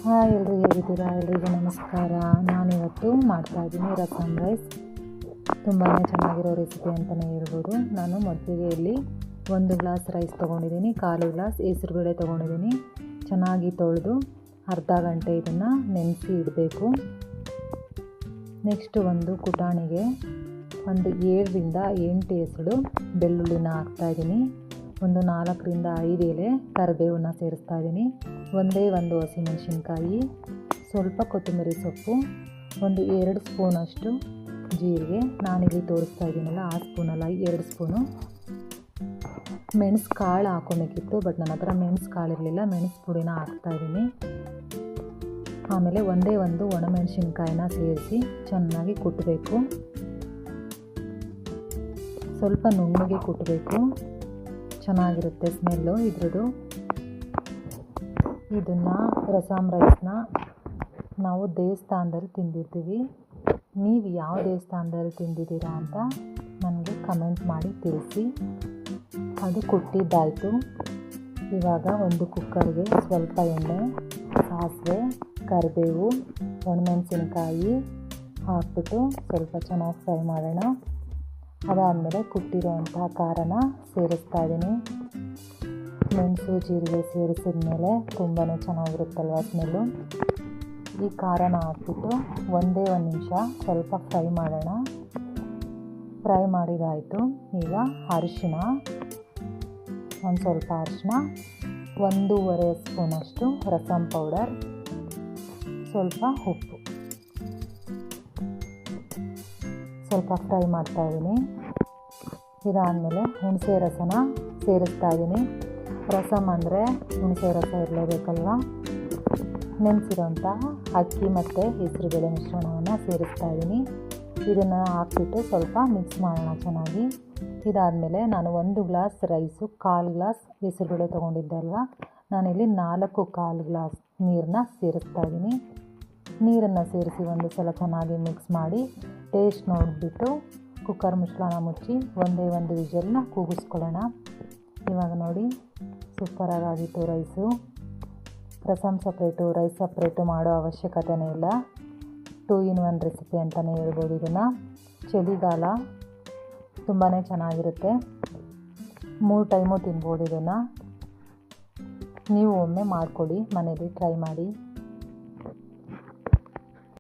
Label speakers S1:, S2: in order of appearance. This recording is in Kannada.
S1: ಹಾಯ್ ಎಲ್ರು ಹೇಗಿದ್ದೀರಾ? ಎಲ್ರಿಗೂ ನಮಸ್ಕಾರ. ನಾನಿವತ್ತು ಮಾಡ್ತಾಯಿದ್ದೀನಿ ರಸಮ್ ರೈಸ್. ತುಂಬಾ ಚೆನ್ನಾಗಿರೋ ರೆಸಿಪಿ ಅಂತಲೇ ಹೇಳ್ಬೋದು. ನಾನು ಮೊದಲಿಗೆ ಇಲ್ಲಿ 1 ಗ್ಲಾಸ್ ರೈಸ್ ತೊಗೊಂಡಿದ್ದೀನಿ, 1/4 ಗ್ಲಾಸ್ ಹೆಸರುಬೇಳೆ ತೊಗೊಂಡಿದ್ದೀನಿ. ಚೆನ್ನಾಗಿ ತೊಳೆದು ಅರ್ಧ ಗಂಟೆ ಇದನ್ನು ನೆನೆಸಿ ಇಡಬೇಕು. ನೆಕ್ಸ್ಟು ಒಂದು ಕುಟಾಣಿಗೆ 7ರಿಂದ 8 ಎಸಳು ಬೆಳ್ಳುಳ್ಳಿನ ಹಾಕ್ತಾಯಿದ್ದೀನಿ. 4ರಿಂದ 5 ಎಲೆ ಕರಿಬೇವನ್ನ ಸೇರಿಸ್ತಾ ಇದ್ದೀನಿ. ಒಂದೇ ಒಂದು ಹಸಿಮೆಣಸಿನ್ಕಾಯಿ, ಸ್ವಲ್ಪ ಕೊತ್ತಂಬರಿ ಸೊಪ್ಪು, 2 ಸ್ಪೂನಷ್ಟು ಜೀರಿಗೆ. ನಾನಿಲ್ಲಿ ತೋರಿಸ್ತಾ ಇದ್ದೀನಲ್ಲ ಆ ಸ್ಪೂನಲ್ಲ, 2 ಸ್ಪೂನು. ಮೆಣಸು ಕಾಳು ಹಾಕೊಬೇಕಿತ್ತು, ಬಟ್ ನನ್ನ ಹತ್ರ ಮೆಣಸು ಕಾಳಿರಲಿಲ್ಲ, ಮೆಣಸು ಪುಡಿನ ಹಾಕ್ತಾಯಿದ್ದೀನಿ. ಆಮೇಲೆ ಒಂದೇ ಒಂದು ಒಣಮೆಣಸಿನ್ಕಾಯಿನ ಸೇರಿಸಿ ಚೆನ್ನಾಗಿ ಕುಟ್ಟಬೇಕು. ಸ್ವಲ್ಪ ನುಣ್ಣಗೆ ಕುಟ್ಟಬೇಕು, ಚೆನ್ನಾಗಿರುತ್ತೆ ಸ್ಮೆಲ್ಲು ಇದ್ರದ್ದು. ಇದನ್ನು ರಸಮ್ ರೈಸ್ನ ನಾವು ದೇವಸ್ಥಾನದಲ್ಲಿ ತಿಂದಿರ್ತೀವಿ. ನೀವು ಯಾವ ದೇವಸ್ಥಾನದಲ್ಲಿ ತಿಂದಿದ್ದೀರಾ ಅಂತ ನನಗೆ ಕಮೆಂಟ್ ಮಾಡಿ ತಿಳಿಸಿ. ಅದು ಕುಟ್ಟಿದ್ದಾಯಿತು. ಇವಾಗ ಒಂದು ಕುಕ್ಕರ್ಗೆ ಸ್ವಲ್ಪ ಎಣ್ಣೆ, ಸಾಸಿವೆ, ಕರಿಬೇವು, ಒಣಮೆಣಸಿನ್ಕಾಯಿ ಹಾಕ್ಬಿಟ್ಟು ಸ್ವಲ್ಪ ಚೆನ್ನಾಗಿ ಫ್ರೈ ಮಾಡೋಣ. ಅದಾದಮೇಲೆ ಕುಟ್ಟಿರೋವಂಥ ಖಾರನ ಸೇರಿಸ್ತಾ ಇದ್ದೀನಿ. ಮೆಣಸು ಜೀರಿಗೆ ಸೇರಿಸಿದ ತುಂಬಾ ಚೆನ್ನಾಗಿರುತ್ತಲ್ವ ಸ್ಮೆಲ್ಲು. ಈ ಖಾರನ ಹಾಕ್ಬಿಟ್ಟು ಒಂದೇ ಒಂದು ನಿಮಿಷ ಸ್ವಲ್ಪ ಫ್ರೈ ಮಾಡೋಣ. ಫ್ರೈ ಮಾಡಿದಾಯಿತು. ಈಗ ಅರಿಶಿಣ, ಒಂದು ಸ್ವಲ್ಪ ಅರಿಶಿಣ, 1.5 ಸ್ಪೂನಷ್ಟು ರಸಮ್ ಪೌಡರ್, ಸ್ವಲ್ಪ ಉಪ್ಪು, ಸ್ವಲ್ಪ ಫ್ರೈ ಮಾಡ್ತಾಯಿದ್ದೀನಿ. ಇದಾದಮೇಲೆ ಹುಣಸೆ ರಸನ ಸೇರಿಸ್ತಾ ಇದ್ದೀನಿ. ರಸಮ್ ಅಂದರೆ ಹುಣಸೆ ರಸ ಇರಲೇಬೇಕಲ್ವ. ನೆನೆಸಿರೋಂಥ ಅಕ್ಕಿ ಮತ್ತು ಹೆಸರುಬೇಳೆ ಮಿಶ್ರಣವನ್ನು ಸೇರಿಸ್ತಾ ಇದ್ದೀನಿ. ಇದನ್ನು ಹಾಕ್ಬಿಟ್ಟು ಸ್ವಲ್ಪ ಮಿಕ್ಸ್ ಮಾಡೋಣ ಚೆನ್ನಾಗಿ. ಇದಾದಮೇಲೆ ನಾನು 1 ಗ್ಲಾಸ್ ರೈಸು 1/4 ಗ್ಲಾಸ್ ಹೆಸರುಬೇಳೆ ತೊಗೊಂಡಿದ್ದೆ ಅಲ್ವ, ನಾನಿಲ್ಲಿ 4 1/4 ಗ್ಲಾಸ್ ನೀರನ್ನ ಸೇರಿಸ್ತಾ ಇದ್ದೀನಿ. ನೀರನ್ನು ಸೇರಿಸಿ ಒಂದು ಸಲ ಚೆನ್ನಾಗಿ ಮಿಕ್ಸ್ ಮಾಡಿ ಟೇಸ್ಟ್ ನೋಡಿಬಿಟ್ಟು ಕುಕ್ಕರ್ ಮುಚ್ಚಳನ ಮುಚ್ಚಿ ಒಂದೇ ಒಂದು ವಿಷಲ್ನ ಕೂಗಿಸ್ಕೊಳ್ಳೋಣ. ಇವಾಗ ನೋಡಿ, ಸೂಪರಾಗಿತ್ತು rice. Rasam separate rice separate ಮಾಡೋ ಅವಶ್ಯಕತೆಯೇ ಇಲ್ಲ. 2 in 1 ರೆಸಿಪಿ ಅಂತಲೇ ಹೇಳ್ಬೋದು ಇದನ್ನು. ಚಳಿಗಾಲ ತುಂಬಾ ಚೆನ್ನಾಗಿರುತ್ತೆ, 3 ಟೈಮು ತಿನ್ಬೋದು ಇದನ್ನು. ನೀವು ಒಮ್ಮೆ ಮಾಡಿಕೊಡಿ, ಮನೇಲಿ ಟ್ರೈ ಮಾಡಿ.